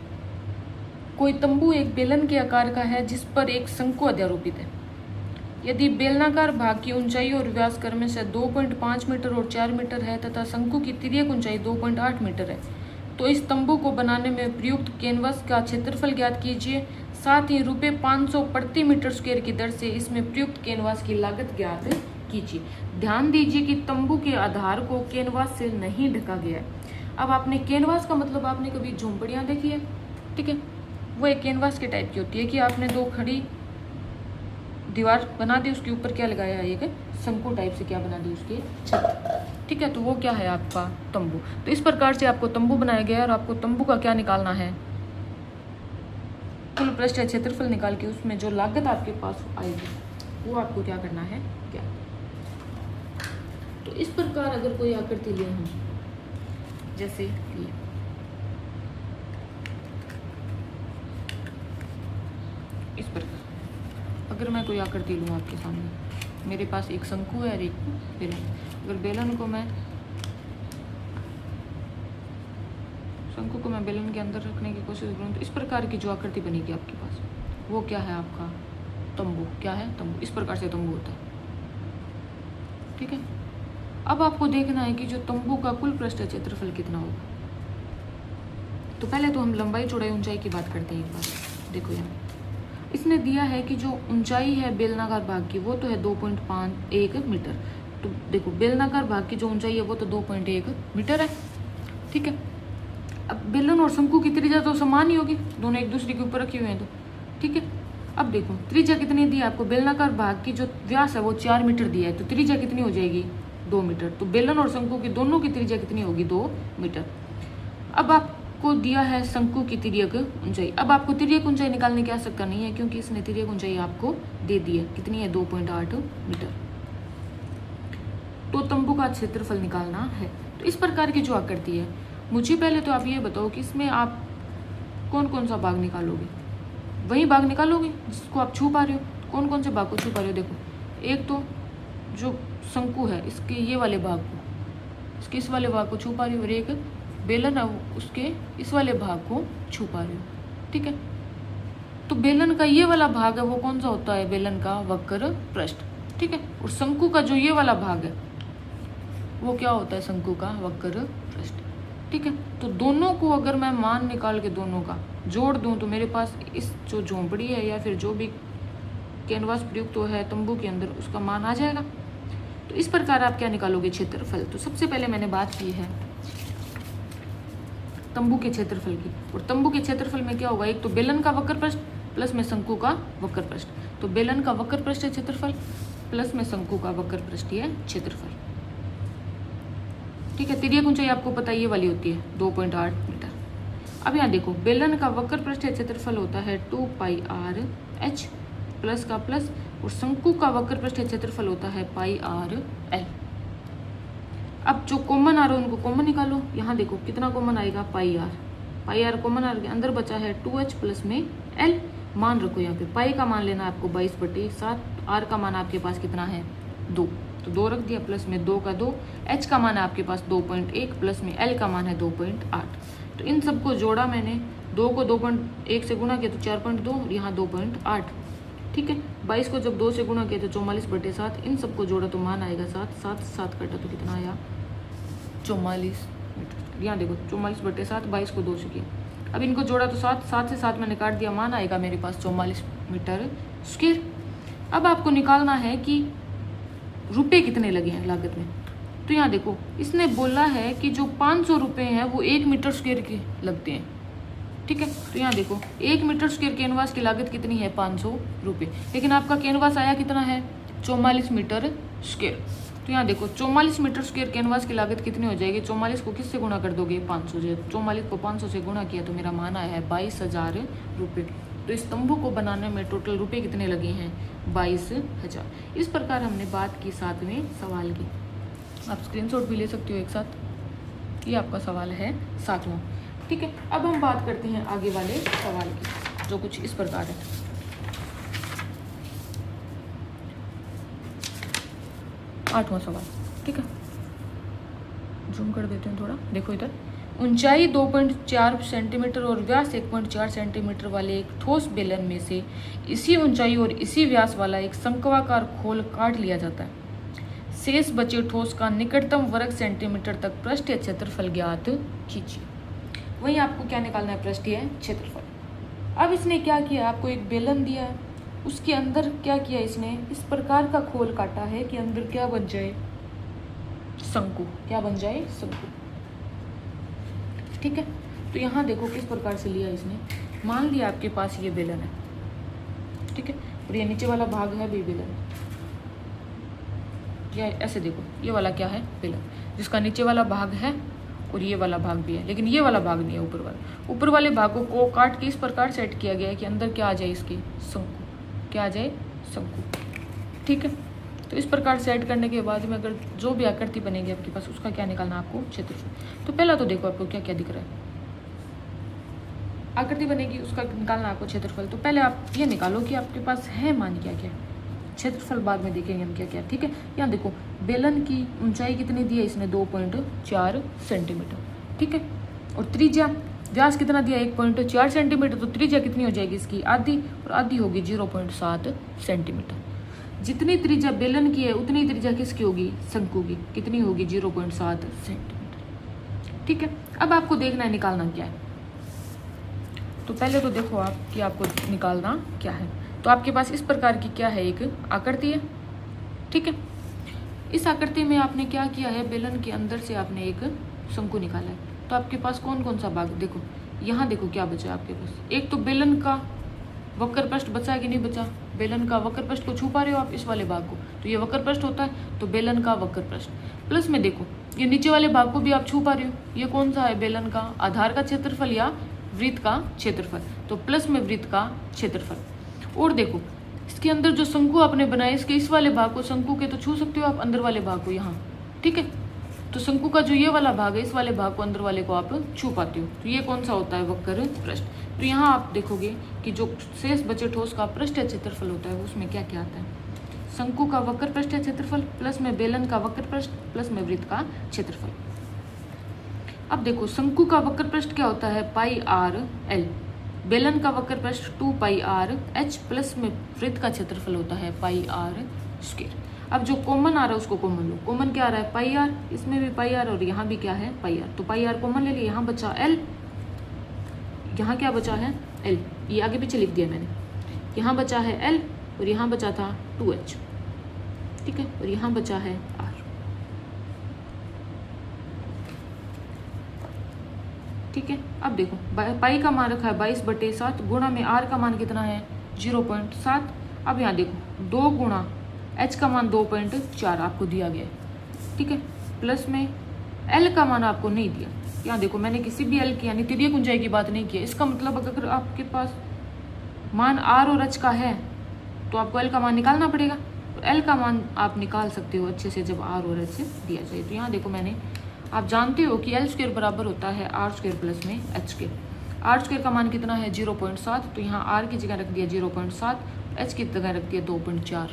कोई तंबू एक बेलन के आकार का है जिस पर एक शंकु अध्यारोपित है। यदि बेलनाकार भाग की ऊंचाई और व्यास क्रम से 2.5 मीटर और 4 मीटर है तथा शंकु की तिर्यक ऊंचाई 2.8 मीटर है, तो इस तंबू को बनाने में प्रयुक्त कैनवास का क्षेत्रफल ज्ञात कीजिए। साथ ही ₹500 प्रति मीटर स्क्वायर की दर से इसमें प्रयुक्त कैनवास की लागत ज्ञात कीजिए। ध्यान दीजिए कि तंबू के आधार को कैनवास से नहीं ढका गया है। अब आपने कैनवास का मतलब आपने कभी झोंपड़ियाँ देखी है? ठीक है, वो एक कैनवास के टाइप की होती है कि आपने 2 खड़ी दीवार बना दी, उसके ऊपर क्या लगाया है? एक शंकु टाइप से क्या बना दी? उसकी छत। ठीक है, तो वो क्या है? आपका तंबू। तो इस प्रकार से आपको तंबू बनाया गया है और आपको तंबू का क्या निकालना है? कुल पृष्ठीय क्षेत्रफल निकाल के उसमें जो लागत आपके पास आएगी वो आपको क्या करना है? क्या? तो इस प्रकार अगर कोई आकृति ले हम, जैसे ये इस प्रकार अगर मैं कोई आकृति लूँ आपके सामने, मेरे पास एक शंकु है और एक बेलन। अगर बेलन को मैं शंकु को मैं बेलन के अंदर रखने की कोशिश करूँ तो इस प्रकार की जो आकृति बनेगी आपके पास वो क्या है? आपका तंबू। क्या है? तंबू। इस प्रकार से तंबू होता है। ठीक है, अब आपको देखना है कि जो तंबू का कुल पृष्ठीय क्षेत्रफल कितना होगा। तो पहले तो हम लंबाई चौड़ाई ऊंचाई की बात करते हैं एक बार। देखो यहाँ इसने दिया है कि जो ऊंचाई है बेलनाकार भाग की वो तो है 2.51 मीटर। तो देखो बेलनाकार भाग की जो ऊंचाई है वो तो 2.1 मीटर है। ठीक है, अब बेलन और शंकु की त्रिज्या तो समान ही होगी, दोनों एक दूसरे के ऊपर रखे हुए हैं तो। ठीक है, अब देखो त्रिज्या कितनी दी है आपको? बेलनाकार भाग की जो व्यास है वो 4 मीटर दिया है, तो त्रिज्या कितनी हो जाएगी? 2 मीटर। तो बेलन और शंकु की दोनों की त्रिज्या कितनी होगी? 2 मीटर। अब आपको दिया है शंकु की तिर्यक ऊंचाई। अब आपको तिर्यक ऊंचाई निकालने की आवश्यकता नहीं है क्योंकि इसने तिर्यक ऊंचाई आपको दे दी है। कितनी है? 2.8 मीटर। तो तंबू का क्षेत्रफल निकालना है। तो इस प्रकार की जो आकृति है मुझे पहले तो आप ये बताओ कि इसमें आप कौन कौन सा भाग निकालोगे, वही भाग निकालोगे जिसको आप छू पा रहे हो। कौन कौन से भाग को छू पा रहे हो, देखो एक तो जो शंकु है इसके ये वाले भाग को, इसके इस वाले भाग को छू पा रही हो, और एक बेलन है उसके इस वाले भाग को छू पा रही हो, ठीक है। तो बेलन का ये वाला भाग है वो कौन सा होता है, बेलन का वक्र पृष्ठ, ठीक है। और शंकु का जो ये वाला भाग है वो क्या होता है, शंकु का वक्र पृष्ठ, ठीक है। तो दोनों को अगर मैं मान निकाल के दोनों का जोड़ दूं तो मेरे पास इस जो झोंपड़ी है या फिर जो भी कैनवास प्रयुक्त है तंबू के अंदर उसका मान आ जाएगा। तो इस प्रकार आप क्या निकालोगे, क्षेत्रफल। तो सबसे पहले मैंने बात की है तंबू के क्षेत्रफल की, और तंबू के क्षेत्रफल में क्या होगा, एक तो बेलन का वक्र पृष्ठ प्लस में शंकु का वक्र पृष्ठ। तो बेलन का वक्र पृष्ठ है क्षेत्रफल प्लस में शंकु का वक्र पृष्ठ है क्षेत्रफल, ठीक है। तिर्यक ऊंचाई आपको पता ये वाली होती है 2.8 मीटर। अब यहाँ देखो बेलन का वक्र पृष्ठ क्षेत्रफल होता है 2πr(h) प्लस का प्लस, और शंकु का वक्र पृष्ठ क्षेत्रफल होता है πr(l). अब जो कॉमन आ रहा है उनको कॉमन निकालो। यहाँ देखो कितना कॉमन आएगा, πr कॉमन आ गया, अंदर बचा है 2h प्लस में l। मान रखो यहाँ पे पाई का मान लेना आपको 22/7, r का मान आपके पास कितना है 2, तो 2 रख दिया, प्लस में 2 का 2, h का मान है आपके पास 2.1 प्लस में l का मान है 2.8। तो इन सबको जोड़ा मैंने, 2 को 2.1 से गुणा किया तो 4.2 और यहाँ 2.8, ठीक है। 22 को जब 2 से गुणा किया तो 44/7, इन सबको जोड़ा तो मान आएगा 7, 7 कटा तो कितना आया 44 मीटर। यहाँ देखो 44/7, 22 को 2 से किया, अब इनको जोड़ा तो 7, 7 से 7 मैंने काट दिया, मान आएगा मेरे पास 44 मीटर स्क्वायर। अब आपको निकालना है कि रुपए कितने लगे हैं लागत में। तो यहाँ देखो इसने बोला है कि जो 500 रुपये हैं वो 1 मीटर स्क्वायर के लगते हैं, ठीक है। तो यहाँ देखो 1 मीटर स्क्वायर कैनवास की लागत कितनी है 500 रुपये, लेकिन आपका कैनवास आया कितना है 44 मीटर स्क्वायर। तो यहाँ देखो 44 मीटर स्क्वायर कैनवास की लागत कितनी हो जाएगी, 44 को किससे गुणा कर दोगे 500 से, 44 को 500 से गुणा किया तो मेरा मान आया है 22,000 रुपये। तो इस तंबू को बनाने में टोटल रुपए कितने लगे हैं 22,000। इस प्रकार हमने बात की 7वें सवाल की। आप स्क्रीनशॉट भी ले सकते हो एक साथ, ये आपका सवाल है 7वां, ठीक है। अब हम बात करते हैं आगे वाले सवाल की जो कुछ इस प्रकार है। 8वां सवाल, ठीक है, जूम कर देते हैं थोड़ा, देखो इधर। ऊंचाई 2.4 सेंटीमीटर और व्यास 1.4 सेंटीमीटर वाले एक ठोस बेलन में से इसी ऊंचाई और इसी व्यास वाला एक शंक्वाकार खोल काट लिया जाता है। शेष बचे ठोस का निकटतम वर्ग सेंटीमीटर तक पृष्ठीय क्षेत्रफल ज्ञात कीजिए। वहीं आपको क्या निकालना है, पृष्ठीय क्षेत्रफल। अब इसने क्या किया, आपको एक बेलन दिया है, उसके अंदर क्या किया इसने, इस प्रकार का खोल काटा है कि अंदर क्या बन जाए शंकु, क्या बन जाए शंकु, ठीक है। तो यहाँ देखो किस प्रकार से लिया इसने, मान लिया आपके पास ये बेलन है, ठीक है, और ये नीचे वाला भाग है भी बेलन, या ऐसे देखो ये वाला क्या है बेलन, जिसका नीचे वाला भाग है और ये वाला भाग भी है, लेकिन ये वाला भाग नहीं है ऊपर वाला। ऊपर वाले भागों को काट के इस प्रकार सेट किया गया है कि अंदर क्या आ जाए इसके शंकु, क्या आ जाए शंकु, ठीक है। तो इस प्रकार सेट करने के बाद में अगर जो भी आकृति बनेगी आपके पास उसका क्या निकालना आपको क्षेत्रफल। तो पहला तो देखो आपको क्या क्या दिख रहा है, आकृति बनेगी उसका निकालना आपको क्षेत्रफल। तो पहले आप ये निकालो कि आपके पास है मान क्या क्या, क्षेत्रफल बाद में देखेंगे हम क्या क्या, ठीक है। यहाँ देखो बेलन की ऊंचाई कितनी दी है इसने 2.4 सेंटीमीटर, ठीक है, और त्रिज्या व्यास कितना दिया 1.4 सेंटीमीटर, तो त्रिज्या कितनी हो जाएगी इसकी आधी, और आधी होगी 0.7 सेंटीमीटर। जितनी त्रिज्या बेलन की है उतनी त्रिज्या किसकी होगी शंकु की, कितनी होगी 0.7 सेंटीमीटर, ठीक है। अब आपको देखना है निकालना क्या है। तो पहले तो देखो आप कि आपको निकालना क्या है। तो आपके पास इस प्रकार की क्या है एक आकृति है, ठीक है। इस आकृति में आपने क्या किया है, बेलन के अंदर से आपने एक शंकु निकाला है। तो आपके पास कौन कौन सा भाग, देखो यहाँ देखो क्या बचा है आपके पास, एक तो बेलन का वक्र पृष्ठ बचा है कि नहीं बचा, बेलन का वक्र पृष्ठ को छू पा रहे हो आप इस वाले भाग को, तो ये वक्र पृष्ठ होता है, तो बेलन का वक्र पृष्ठ। प्लस में देखो ये नीचे वाले भाग को भी आप छू पा रहे हो, ये कौन सा है बेलन का आधार का क्षेत्रफल या वृत्त का क्षेत्रफल, तो प्लस में वृत्त का क्षेत्रफल। और देखो इसके अंदर जो शंकु आपने बनाए इसके इस वाले भाग को, शंकु के तो छू सकते हो आप अंदर वाले भाग को यहाँ, ठीक है। तो शंकु का जो ये वाला भाग है, इस वाले भाग को, अंदर वाले को आप छू पाते हो। तो ये कौन सा होता है? वक्र पृष्ठ। तो यहाँ आप देखोगे कि जो शेष बचे ठोस का पृष्ठीय क्षेत्रफल होता है, उसमें क्या क्या आता है? शंकु का वक्र पृष्ठीय क्षेत्रफल प्लस में बेलन का वक्र पृष्ठ प्लस में वृत्त का क्षेत्रफल। अब देखो, शंकु का वक्र पृष्ठ क्या होता है? पाई आर एल। बेलन का वक्र पृष्ठ 2 पाई आर एच प्लस में वृत्त का क्षेत्रफल होता है पाई आर स्क्वायर। अब जो कॉमन आ रहा है उसको कॉमन लो। कॉमन क्या आ रहा है? पाई आर। इसमें भी पाई आर और यहाँ भी क्या है? पाई आर। तो पाई आर कॉमन ले लिया, यहाँ बचा एल, यहाँ क्या बचा है? एल। ये आगे पीछे लिख दिया मैंने। यहाँ बचा है एल और यहाँ बचा था 2h, ठीक है, और यहाँ बचा है आर, ठीक है। अब देखो, पाई का मान रखा है 22/7 गुणा में आर का मान कितना है? 0.7। अब यहाँ देखो, 2 गुणा h का मान 2.4 आपको दिया गया है, ठीक है, प्लस में l का मान आपको नहीं दिया। यहाँ देखो, मैंने किसी भी l की यानी तृतीय कुंजाई की बात नहीं की है। इसका मतलब अगर आपके पास मान r और h का है तो आपको l का मान निकालना पड़ेगा। तो l का मान आप निकाल सकते हो अच्छे से जब r और h से दिया जाए। तो यहाँ देखो, मैंने, आप जानते हो कि l² बराबर होता है r² प्लस में h²। r² का मान कितना है? 0.7। तो यहाँ r की जगह रख दिया 0.7, h की जगह रख दिया 2.4।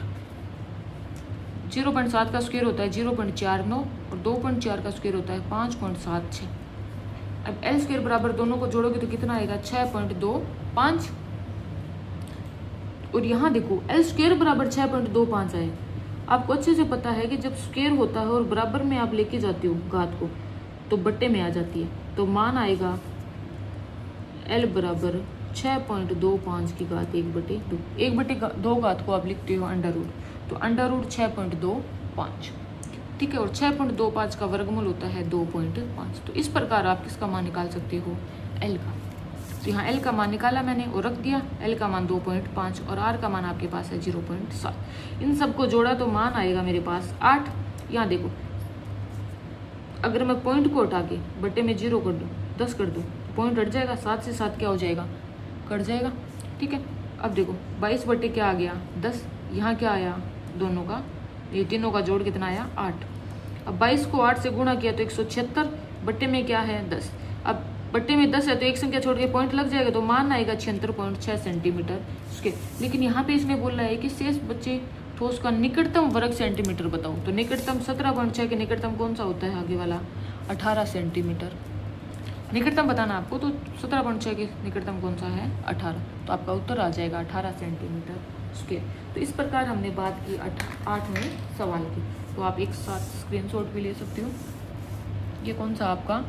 0.7 का स्क्वायर होता है 0.49 और 2.4 का स्क्वायर होता है 5.76। अब l² बराबर दोनों को जोड़ोगे तो कितना आएगा? 6.25। और यहाँ देखो, l² बराबर 6.25 आए। आपको अच्छे से पता है कि जब स्क्वायर होता है और बराबर में आप लेके जाते हो घात को तो बट्टे में आ जाती है। तो मान आएगा l बराबर 6.25 की घात 1/2। 1/2 घात को आप लिखते हो अंडर रूट, तो अंडर रूट 6.25, ठीक है, और 6.25 का वर्गमूल होता है 2.5। तो इस प्रकार आप किसका मान निकाल सकते हो? l का। तो यहाँ l का मान निकाला मैंने और रख दिया, l का मान 2.5 और r का मान आपके पास है 0.7। इन सबको जोड़ा तो मान आएगा मेरे पास 8। यहाँ देखो, अगर मैं पॉइंट को हटा के बट्टे में 0 कर दूँ, 10 कर दूँ, पॉइंट हट जाएगा, 7 से 7 क्या हो जाएगा? कट जाएगा, ठीक है। अब देखो, 22 बट्टे क्या आ गया? 10। यहाँ क्या आया? दोनों का, ये तीनों का जोड़ कितना आया? 8। अब 22 को 8 से गुणा किया तो 176, बट्टे में क्या है? 10। अब बट्टे में 10 है तो एक संख्या छोड़ के पॉइंट लग जाएगा, तो मान आएगा 76.6 सेंटीमीटर स्क्वायर। लेकिन यहाँ पे इसने बोला है कि शेष बचे ठोस का निकटतम वर्ग सेंटीमीटर बताओ। तो निकटतम 17.6 के निकटतम कौन सा होता है? आगे वाला 18 सेंटीमीटर। निकटतम बताना आपको, तो 17.6 के निकटतम कौन सा है? 18। तो आपका उत्तर आ जाएगा 18 सेंटीमीटर स्क्वायर। तो इस प्रकार हमने बात की 8वें सवाल की। तो आप एक साथ स्क्रीनशॉट भी ले सकते हो। ये कौन सा आपका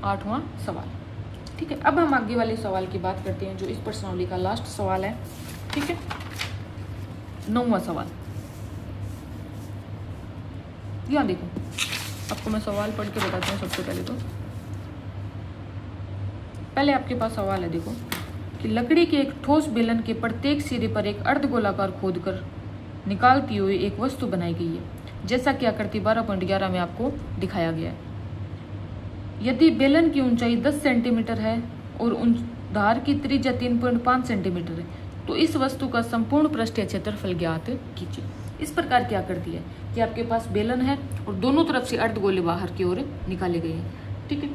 8वां सवाल, ठीक है। अब हम आगे वाले सवाल की बात करते हैं जो इस प्रश्नावली का लास्ट सवाल है, ठीक है। 9वां सवाल, यहाँ देखो, आपको मैं सवाल पढ़ के बताती हूँ। सबसे पहले तो पहले आपके पास सवाल है, देखो, कि लकड़ी के एक ठोस बेलन के प्रत्येक सिरे पर एक अर्धगोलाकार खोदकर निकालती हुई एक वस्तु बनाई गई है, जैसा कि आकृति 12.11 में आपको दिखाया गया है। यदि बेलन की ऊंचाई 10 सेंटीमीटर है और धार की त्रिज्या 3.5 सेंटीमीटर है तो इस वस्तु का संपूर्ण पृष्ठीय क्षेत्रफल ज्ञात कीजिए। इस प्रकार क्या करती है कि आपके पास बेलन है और दोनों तरफ से अर्धगोले बाहर की ओर निकाले गए हैं, ठीक है।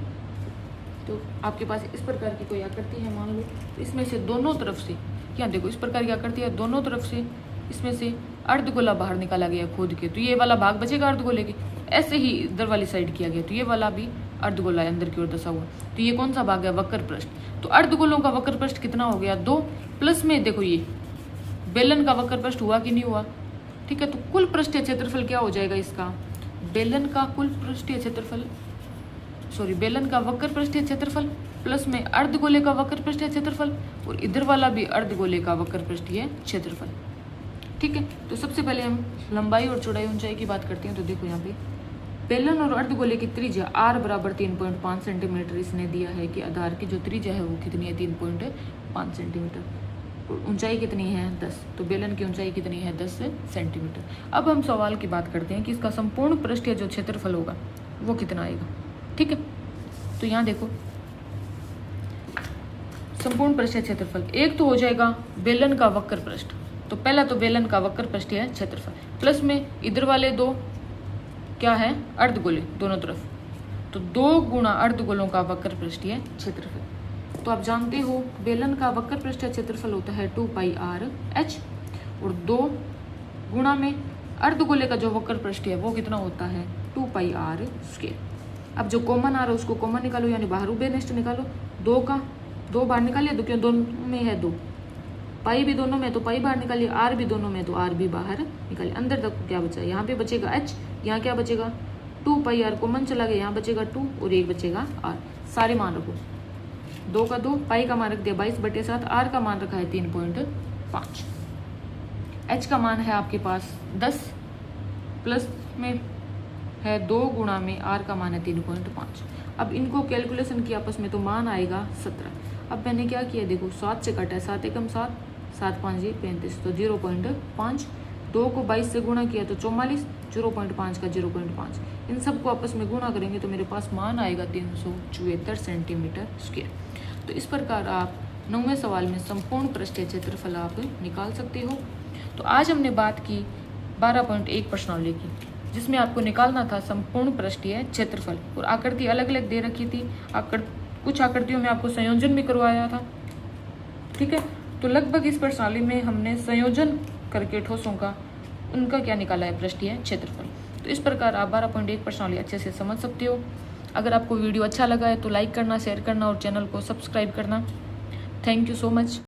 तो आपके पास इस प्रकार की कोई आकृति है, मान लो, तो इसमें से दोनों तरफ से, यहाँ देखो, इस प्रकार की आकृति है, दोनों तरफ से इसमें से अर्धगोला बाहर निकाला गया खोद के। तो ये वाला भाग बचेगा अर्धगोले के। ऐसे ही इधर वाली साइड किया गया, तो ये वाला भी अर्धगोला है अंदर की ओर दसा हुआ। तो ये कौन सा भाग है? वक्र पृष्ठ। तो अर्धगोलों का वक्र पृष्ठ कितना हो गया? 2, प्लस में देखो ये बेलन का वक्र पृष्ठ हुआ कि नहीं हुआ, ठीक है। तो कुल पृष्ठीय क्षेत्रफल क्या हो जाएगा इसका? बेलन का कुल पृष्ठीय क्षेत्रफल, सॉरी, बेलन का वक्र पृष्ठीय क्षेत्रफल प्लस में अर्धगोले का वक्र पृष्ठीय क्षेत्रफल और इधर वाला भी अर्धगोले का वक्र पृष्ठीय क्षेत्रफल, ठीक है। तो सबसे पहले हम लंबाई और चौड़ाई ऊंचाई की बात करते हैं। तो देखो, यहाँ पे बेलन और अर्धगोले की त्रिज्या r बराबर 3.5 सेंटीमीटर इसने दिया है कि आधार की जो त्रिज्या है वो कितनी है? 3.5 सेंटीमीटर। और ऊंचाई कितनी है? 10। तो बेलन की ऊंचाई कितनी है? 10 सेंटीमीटर। अब हम सवाल की बात करते हैं कि इसका संपूर्ण पृष्ठीय जो क्षेत्रफल होगा वो कितना आएगा, ठीक है। तो यहाँ देखो, संपूर्ण पृष्ठीय क्षेत्रफल एक तो हो जाएगा बेलन का वक्र पृष्ठ, तो पहला तो बेलन का वक्र पृष्ठीय क्षेत्रफल, प्लस में इधर वाले दो क्या है, अर्धगोले दोनों तरफ, तो 2 गुणा अर्धगोलों का वक्र पृष्ठीय क्षेत्रफल। तो आप जानते हो बेलन का वक्र पृष्ठीय क्षेत्रफल होता है 2πr/h, और 2 गुणा में अर्धगोले का जो वक्र पृष्ठीय है वो कितना होता है 2πr²। अब जो कॉमन आ रहा है उसको कॉमन निकालो, यानी बाहर बेनिष्ठ निकालो। 2 का 2 बाहर निकालिए, तो क्यों दोनों में है 2, पाई भी दोनों में तो पाई बाहर निकालिए, आर भी दोनों में तो आर भी बाहर निकालिए। अंदर तक क्या बचा, यहाँ पे बचेगा h, यहाँ क्या बचेगा 2πr कॉमन चला गया, यहाँ बचेगा 2 और एक बचेगा r। सारे मान रखो, 2 का 2, पाई का मान रख दिया 22/7, आर का मान रखा है 3.5, h का मान है आपके पास 10, प्लस में है 2 गुणा में r का मान है 3.5। अब इनको कैलकुलेशन किया आपस में तो मान आएगा 17। अब मैंने क्या किया देखो, 7 से कटा है, 7 एकम 7, 7 5 35, तो 0.5। 2 को 22 से गुणा किया तो 44, 0.5 का 0.5, इन सबको आपस में गुणा करेंगे तो मेरे पास मान आएगा 374 सेंटीमीटर स्क्वायर। तो इस प्रकार आप 9वें सवाल में संपूर्ण पृष्ठीय क्षेत्रफल आप निकाल सकते हो। तो आज हमने बात की 12.1 प्रश्नावली की, जिसमें आपको निकालना था संपूर्ण पृष्ठीय क्षेत्रफल, और आकृति अलग अलग दे रखी थी। कुछ आकृतियों में आपको संयोजन भी करवाया था, ठीक है। तो लगभग इस प्रश्नावली में हमने संयोजन करके ठोसों का उनका क्या निकाला है पृष्ठीय क्षेत्रफल। तो इस प्रकार आप 12.1 प्रश्नावली अच्छे से समझ सकते हो। अगर आपको वीडियो अच्छा लगा है तो लाइक करना, शेयर करना और चैनल को सब्सक्राइब करना। Thank you so much.